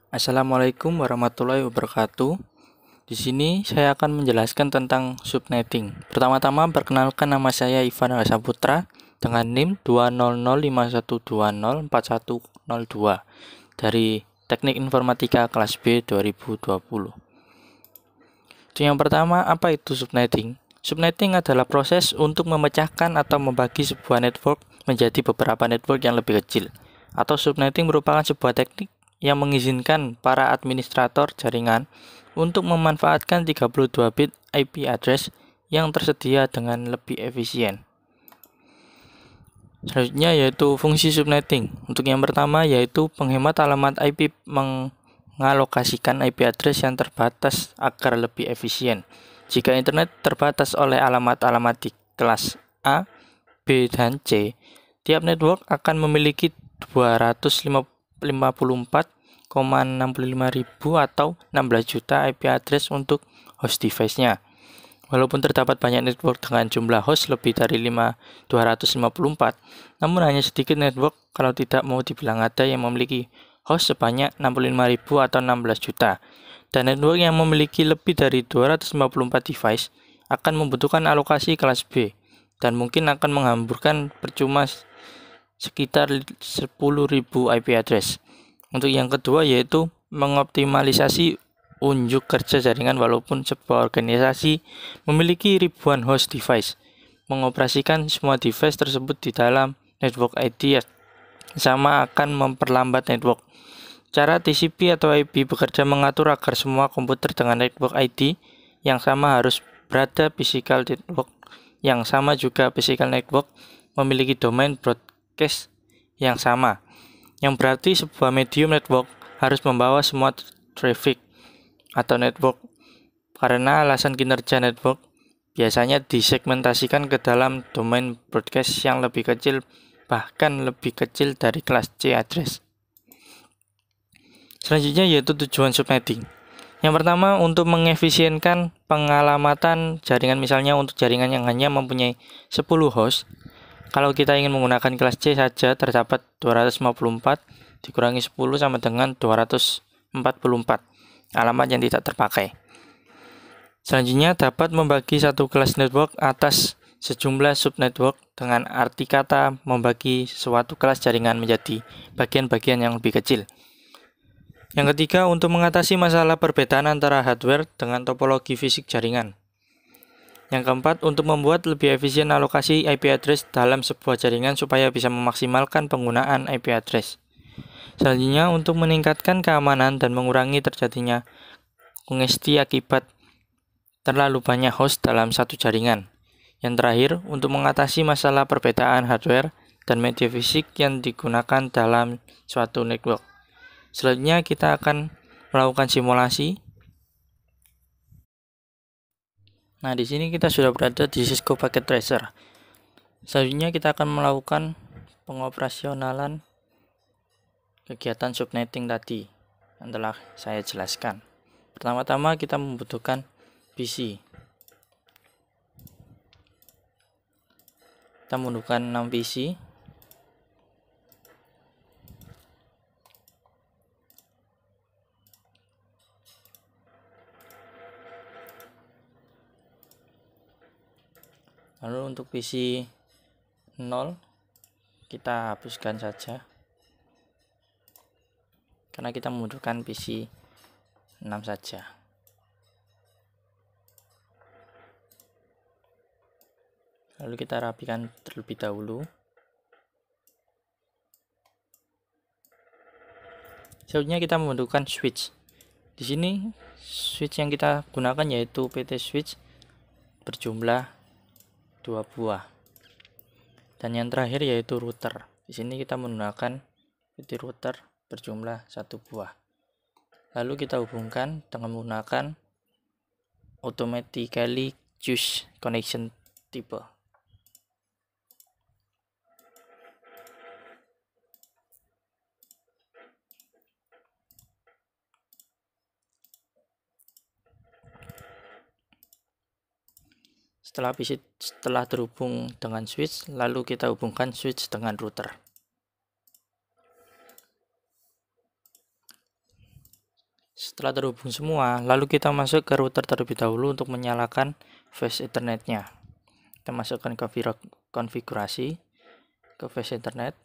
Assalamualaikum warahmatullahi wabarakatuh. Di sini saya akan menjelaskan tentang subnetting. Pertama-tama perkenalkan, nama saya Ivan Saputra dengan NIM 20051204102 dari Teknik Informatika kelas B 2020. Untuk yang pertama, apa itu subnetting? Subnetting adalah proses untuk memecahkan atau membagi sebuah network menjadi beberapa network yang lebih kecil. Atau subnetting merupakan sebuah teknik yang mengizinkan para administrator jaringan untuk memanfaatkan 32 bit IP address yang tersedia dengan lebih efisien. Selanjutnya yaitu fungsi subnetting. Untuk yang pertama yaitu penghemat alamat IP, mengalokasikan IP address yang terbatas agar lebih efisien. Jika internet terbatas oleh alamat-alamat di kelas A, B, dan C, tiap network akan memiliki 254,65.000 atau 16 juta IP address untuk host device-nya. Walaupun terdapat banyak network dengan jumlah host lebih dari 254, namun hanya sedikit network kalau tidak mau dibilang ada yang memiliki host sebanyak 65.000 atau 16 juta. Dan network yang memiliki lebih dari 254 device akan membutuhkan alokasi kelas B dan mungkin akan menghamburkan percuma sekitar 10.000 IP address. Untuk yang kedua yaitu mengoptimalisasi unjuk kerja jaringan. Walaupun sebuah organisasi memiliki ribuan host device, mengoperasikan semua device tersebut di dalam network ID sama akan memperlambat network. Cara TCP atau IP bekerja mengatur agar semua komputer dengan network ID yang sama harus berada physical network yang sama, juga physical network memiliki domain broadcast yang sama, yang berarti sebuah medium network harus membawa semua traffic atau network. Karena alasan kinerja network biasanya disegmentasikan ke dalam domain broadcast yang lebih kecil, bahkan lebih kecil dari kelas C address. Selanjutnya yaitu tujuan subnetting. Yang pertama, untuk mengefisienkan pengalamatan jaringan. Misalnya untuk jaringan yang hanya mempunyai 10 host, kalau kita ingin menggunakan kelas C saja, terdapat 254 dikurangi 10 sama dengan 244 alamat yang tidak terpakai. Selanjutnya, dapat membagi satu kelas network atas sejumlah subnetwork, dengan arti kata membagi suatu kelas jaringan menjadi bagian-bagian yang lebih kecil. Yang ketiga, untuk mengatasi masalah perbedaan antara hardware dengan topologi fisik jaringan. Yang keempat, untuk membuat lebih efisien alokasi IP address dalam sebuah jaringan supaya bisa memaksimalkan penggunaan IP address. Selanjutnya, untuk meningkatkan keamanan dan mengurangi terjadinya kongesti akibat terlalu banyak host dalam satu jaringan. Yang terakhir, untuk mengatasi masalah perbedaan hardware dan media fisik yang digunakan dalam suatu network. Selanjutnya, kita akan melakukan simulasi. Nah, di sini kita sudah berada di Cisco Packet Tracer. Selanjutnya kita akan melakukan pengoperasionalan kegiatan subnetting tadi yang telah saya jelaskan. Pertama-tama kita membutuhkan PC. Kita membutuhkan 6 PC. Lalu untuk PC 0 kita hapuskan saja, karena kita membutuhkan PC 6 saja. Lalu kita rapikan terlebih dahulu. Selanjutnya kita membutuhkan switch. Di sini switch yang kita gunakan yaitu PT switch berjumlah 2 buah. Dan yang terakhir yaitu router. Di sini kita menggunakan PT router berjumlah 1 buah. Lalu kita hubungkan dengan menggunakan automatically choose connection type. Setelah terhubung dengan switch, lalu kita hubungkan switch dengan router. Setelah terhubung semua, lalu kita masuk ke router terlebih dahulu untuk menyalakan flash Ethernetnya. Kita masukkan konfigurasi ke flash Ethernet,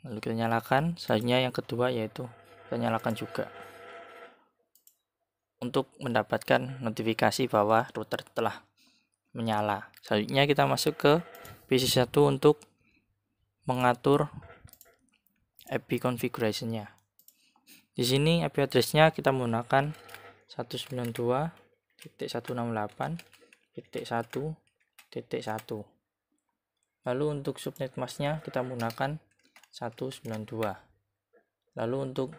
lalu kita nyalakan. Selanjutnya yang kedua yaitu kita nyalakan juga untuk mendapatkan notifikasi bahwa router telah menyala. Selanjutnya kita masuk ke PC1 untuk mengatur IP configuration-nya. Di sini IP address-nya kita menggunakan 192.168.1.1. Lalu untuk subnet mask-nya kita menggunakan 192. Lalu untuk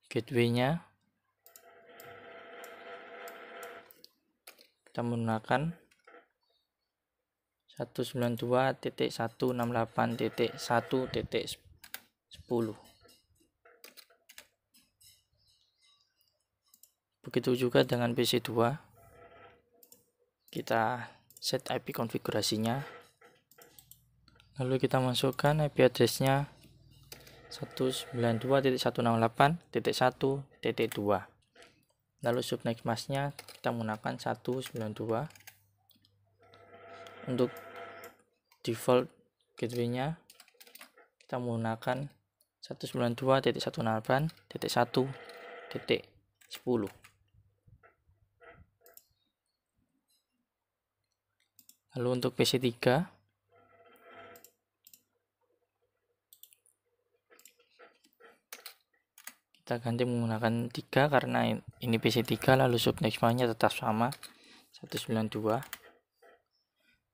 gateway-nya kita menggunakan 192.168.1.10. Begitu juga dengan PC2, kita set IP konfigurasinya, lalu kita masukkan IP address-nya 192.168.1.2. lalu subnet mask-nya kita menggunakan 192. Untuk default gateway-nya kita menggunakan 192.168.1.10. Lalu untuk PC3 kita ganti menggunakan 3 karena ini PC3, lalu subnet mask-nya tetap sama 192.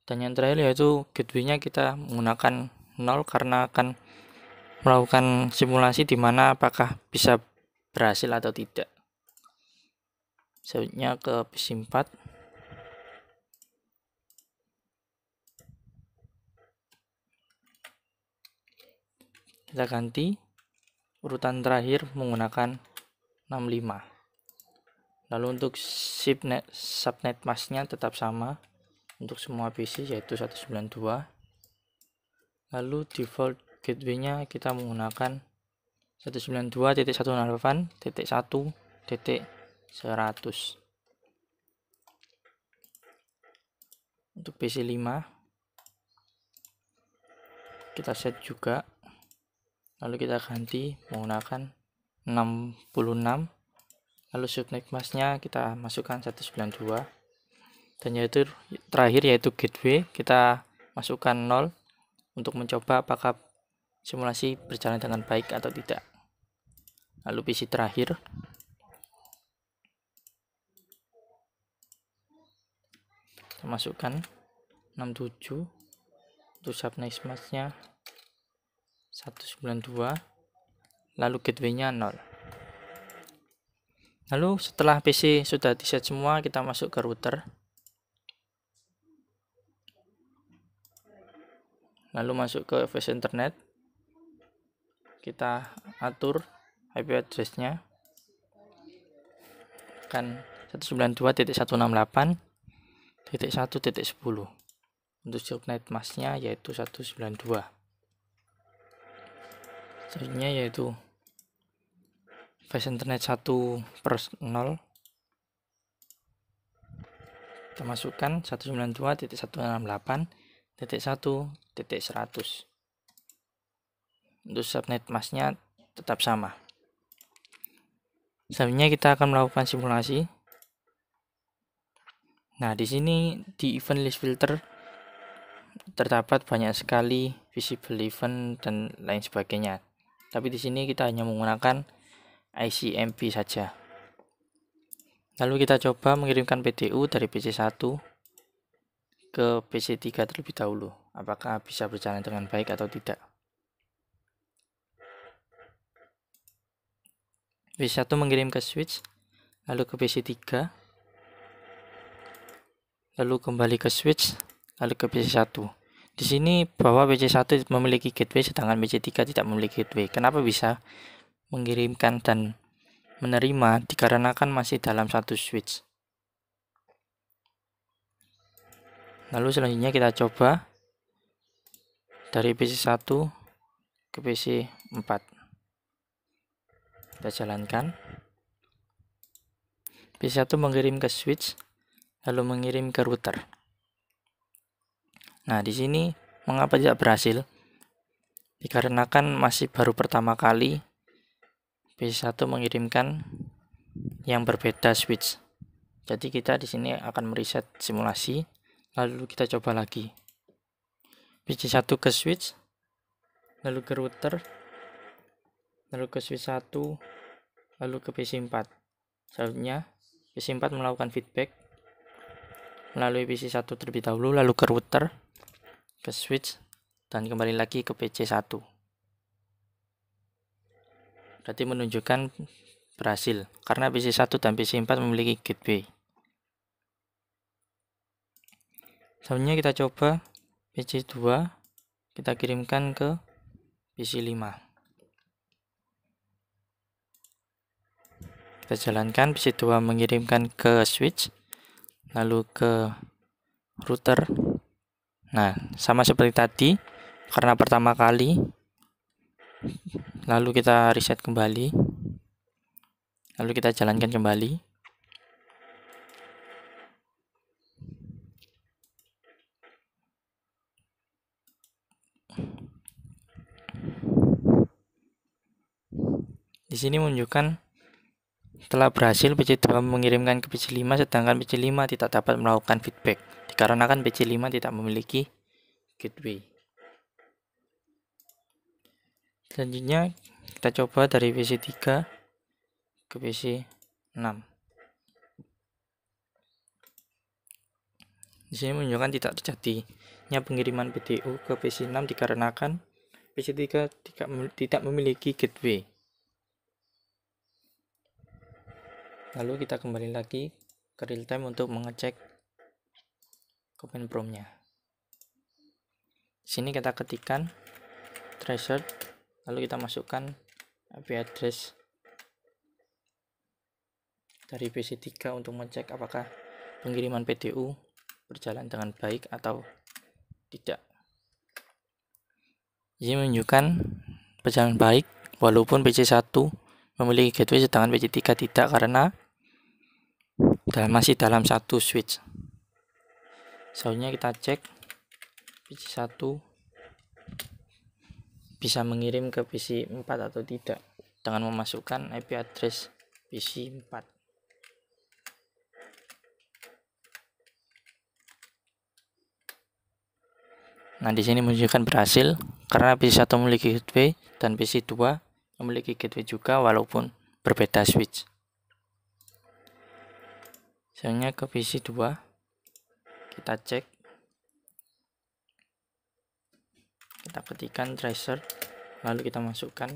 Dan yang terakhir yaitu gateway-nya kita menggunakan 0 karena akan melakukan simulasi di mana apakah bisa berhasil atau tidak. Selanjutnya ke PC4. Kita ganti urutan terakhir menggunakan 65. Lalu untuk subnet mask-nya tetap sama untuk semua PC yaitu 192. Lalu default gateway-nya kita menggunakan 192.168.1.100. Untuk PC5 kita set juga, lalu kita ganti menggunakan 66. Lalu subnet mask-nya kita masukkan 192. Dan yaitu terakhir yaitu gateway kita masukkan 0 untuk mencoba apakah simulasi berjalan dengan baik atau tidak. Lalu PC terakhir kita masukkan 67. Untuk subnet mask-nya 192, lalu gateway-nya 0. Lalu setelah PC sudah diset semua, kita masuk ke router. Lalu masuk ke flash Ethernet. Kita atur IP address-nya kan 192.168.1.10. Untuk subnet mask-nya yaitu 192. Selanjutnya yaitu flash Ethernet 1/0. Kita masukkan 192.168.1.100. Untuk subnet mask-nya tetap sama. Selanjutnya kita akan melakukan simulasi. Nah, di sini di event list filter terdapat banyak sekali visible event dan lain sebagainya. Tapi di sini kita hanya menggunakan ICMP saja. Lalu kita coba mengirimkan PDU dari PC1 ke PC3 terlebih dahulu. Apakah bisa berjalan dengan baik atau tidak. PC1 mengirim ke switch, lalu ke PC3, lalu kembali ke switch, lalu ke PC1. Di sini bahwa PC1 memiliki gateway sedangkan PC3 tidak memiliki gateway. Kenapa bisa mengirimkan dan menerima? Dikarenakan masih dalam satu switch. Lalu selanjutnya kita coba dari PC1 ke PC4. Kita jalankan. PC1 mengirim ke switch, lalu mengirim ke router. Nah, di sini mengapa tidak berhasil? Dikarenakan masih baru pertama kali PC1 mengirimkan yang berbeda switch. Jadi kita di sini akan mereset simulasi, lalu kita coba lagi. PC1 ke switch, lalu ke router, lalu ke switch 1, lalu ke PC4. Selanjutnya PC4 melakukan feedback melalui PC1 terlebih dahulu, lalu ke router, ke switch, dan kembali lagi ke PC1. Berarti menunjukkan berhasil karena PC1 dan PC4 memiliki gateway. Selanjutnya kita coba PC2, kita kirimkan ke PC5. Kita jalankan, PC2 mengirimkan ke switch, lalu ke router. Nah, sama seperti tadi, karena pertama kali, lalu kita reset kembali, lalu kita jalankan kembali. Di sini menunjukkan telah berhasil PC2 mengirimkan ke PC5, sedangkan PC5 tidak dapat melakukan feedback dikarenakan PC5 tidak memiliki gateway. Selanjutnya kita coba dari PC3 ke PC6. Di sini menunjukkan tidak terjadinya pengiriman PDU ke PC6 dikarenakan PC3 tidak memiliki gateway. Lalu kita kembali lagi ke real time untuk mengecek command prompt-nya. Di sini kita ketikkan tracer, lalu kita masukkan IP address dari PC3 untuk mengecek apakah pengiriman PDU berjalan dengan baik atau tidak. Ini menunjukkan berjalan baik walaupun PC1 memiliki gateway sedangkan PC3 tidak karena masih dalam satu switch. Selanjutnya kita cek PC1 bisa mengirim ke PC4 atau tidak dengan memasukkan IP address PC4. Nah, di sini menunjukkan berhasil karena PC1 memiliki gateway dan PC2 memiliki gateway juga walaupun berbeda switch. Selanjutnya ke PC2, kita cek, kita ketikkan tracer, lalu kita masukkan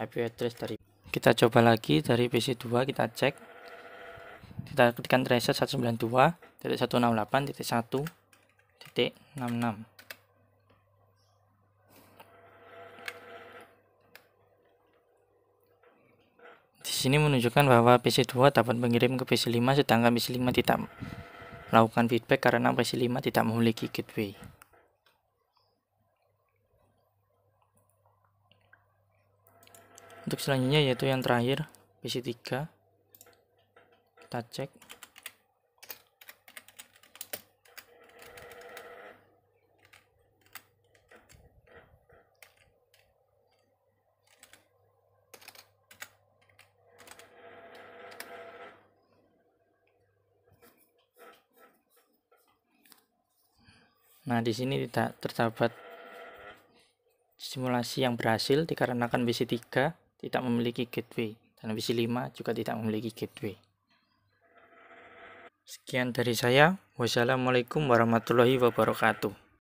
IP address dari. Kita coba lagi dari PC2, kita cek, kita ketikkan tracer 192.168.1.66. Di sini menunjukkan bahwa PC2 dapat mengirim ke PC5 sedangkan PC5 tidak melakukan feedback karena PC5 tidak memiliki gateway. Untuk selanjutnya yaitu yang terakhir PC3, kita cek. Nah, di sini tidak terdapat simulasi yang berhasil dikarenakan PC3 tidak memiliki gateway dan PC5 juga tidak memiliki gateway. Sekian dari saya. Wassalamualaikum warahmatullahi wabarakatuh.